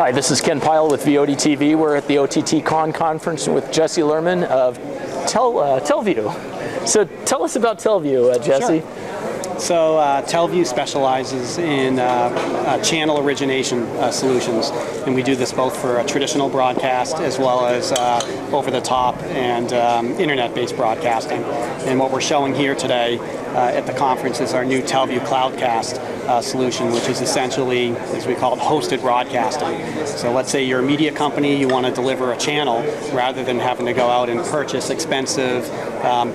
Hi, this is Ken Pyle with VOD TV. We're at the OTT Con conference with Jesse Lerman of Telview. So tell us about Telview, Jesse. Sure. So Telview specializes in channel origination solutions, and we do this both for traditional broadcast as well as over-the-top and internet-based broadcasting. And what we're showing here today at the conference is our new Telview Cloudcast solution, which is essentially, as we call it, hosted broadcasting. So let's say you're a media company, you want to deliver a channel, rather than having to go out and purchase expensive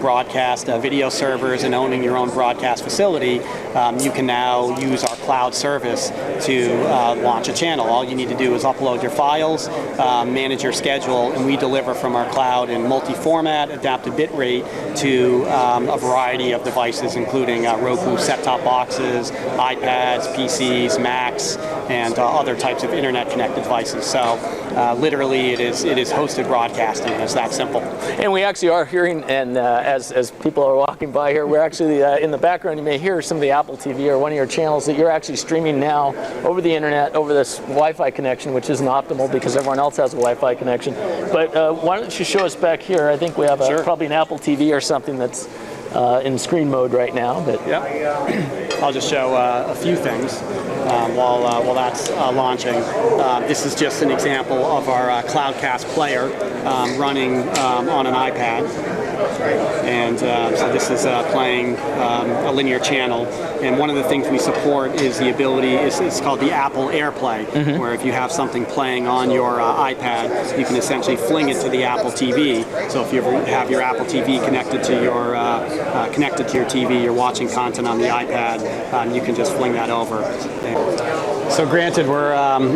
broadcast video servers and owning your own broadcast facility. You can now use our cloud service to launch a channel. All you need to do is upload your files, manage your schedule, and we deliver from our cloud in multi-format, adaptive bitrate to a variety of devices, including Roku set-top boxes, iPads, PCs, Macs, and other types of internet-connected devices. So literally, it is hosted broadcasting. It's that simple. And we actually are hearing, and as people are walking by here, we're actually in the background. You may hear some of the Apple TV or one of your channels that you're actually streaming now over the internet, over this Wi-Fi connection, which isn't optimal because everyone else has a Wi-Fi connection. But why don't you show us back here? I think we have probably an Apple TV or something that's in screen mode right now. But I'll just show a few things while that's launching. This is just an example of our Cloudcast player running on an iPad. And so this is playing a linear channel. And one of the things we support is the ability, it's called the Apple AirPlay, where if you have something playing on your iPad, you can essentially fling it to the Apple TV. So if you have your Apple TV connected to your TV, you're watching content on the iPad, you can just fling that over. So granted,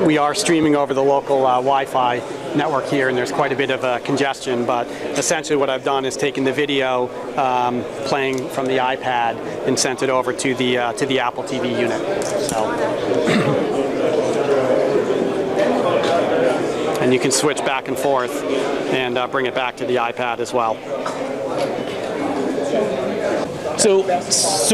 we are streaming over the local Wi-Fi network here, and there's quite a bit of congestion, but essentially what I've done is taken the video playing from the iPad and sent it over to the Apple TV unit. So. And you can switch back and forth and bring it back to the iPad as well. So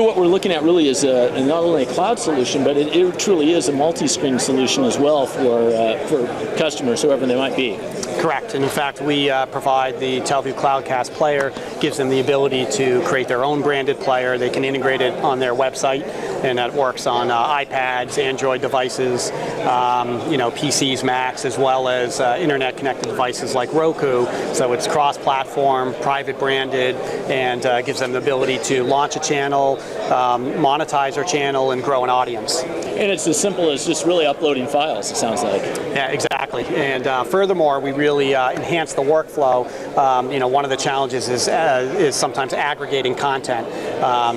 what we're looking at really is not only a cloud solution, but it truly is a multi-screen solution as well for customers, whoever they might be. Correct, and in fact we provide the Telview Cloudcast player, gives them the ability to create their own branded player. They can integrate it on their website, and that works on iPads, Android devices, PCs, Macs, as well as internet-connected devices like Roku. So it's cross-platform, private branded, and gives them the ability to launch a channel, monetize their channel, and grow an audience. And it's as simple as just really uploading files, it sounds like. Yeah, exactly. And furthermore, we really enhance the workflow. One of the challenges is sometimes aggregating content.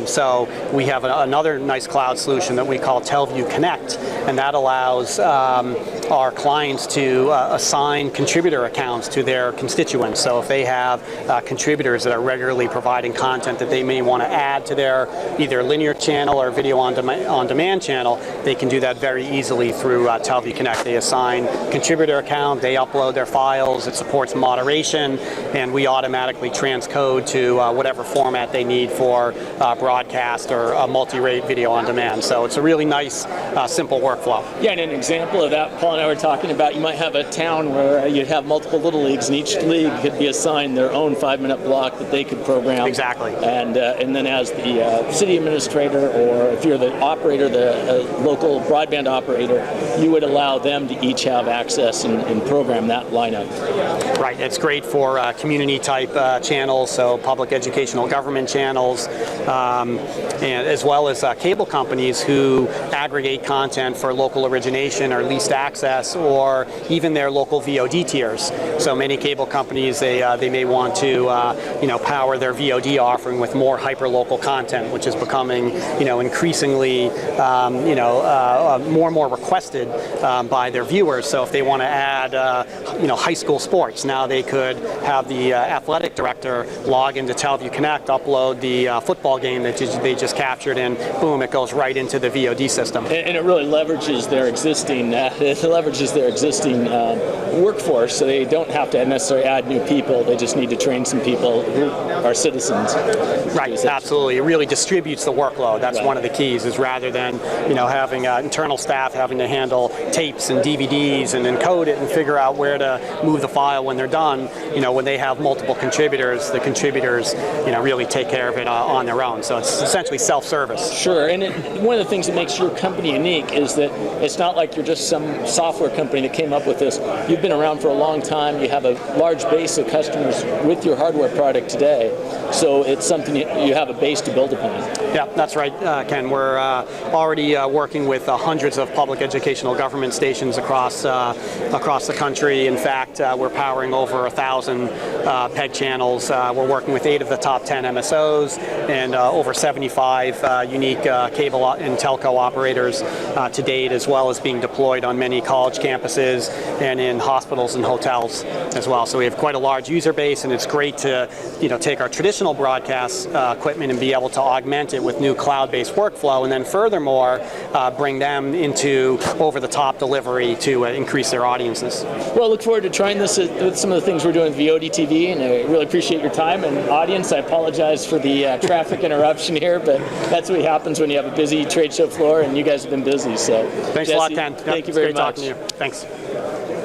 So we have another nice cloud solution that we call Telview Connect, and that allows our clients to assign contributor accounts to their constituents. So if they have contributors that are regularly providing content that they may want to add to their either linear channel or video on demand channel, they can do that very easily through Telview Connect. They assign contributor account, they upload their files, it supports moderation, and we automatically transcode to whatever format they need for broadcast or multi-rate video on demand. So it's a really nice, simple workflow. Yeah, and an example of that, Paul and I were talking about, you might have a town where you have multiple little leagues, and each league could be assigned their own 5-minute block that they could program. Exactly. And then as the city administrator, or if you're the operator, the local broadband operator, you would allow them to each have access and program that lineup. Right, it's great for community type channels, so public educational government channels, and as well as cable companies who aggregate content for local origination or leased access, or even their local VOD tiers. So many cable companies, they may want to power their VOD offering with more hyper-local content, which is becoming increasingly more and more requested by their viewers. So if they want to add high school sports, now they could have the athletic director log into Telview Connect, upload the football game that they just captured, and boom, it goes right into the VOD system. And it really leverages their existing workforce, so they don't have to necessarily add new people. They just need to train some people who are citizens. Right, absolutely. It really distributes the workload. That's right. One of the keys, is rather than having internal staff having to handle tapes and DVDs and encode it and figure out where to move the file when they're done. When they have multiple contributors, the contributors really take care of it on their own. So it's essentially self-service. Sure, and one of the things that makes your company unique is that it's not like you're just some software company that came up with this. You've been around for a long time. You have a large base of customers with your hardware product today. So it's something you have a base to build upon. Yeah, that's right, Ken. We're already working with hundreds of public educational government stations across the country. In fact, we're powering over 1,000 PEG channels. We're working with 8 of the top 10 MSOs and over 75 unique cable and telco operators to date, as well as being deployed on many college campuses and in hospitals and hotels as well. So we have quite a large user base, and it's great to take our traditional broadcast equipment and be able to augment it with new cloud-based workflow, and then furthermore bring them into over-the-top delivery to increase their audiences. Well, I look forward to trying this with some of the things we're doing with VOD TV, and I really appreciate your time. And audience, I apologize for the traffic interruption here, but that's what happens when you have a busy trade show floor, and you guys have been busy. So thanks Jesse, a lot, Ken. Thank you very much. Great talking to you. Thanks.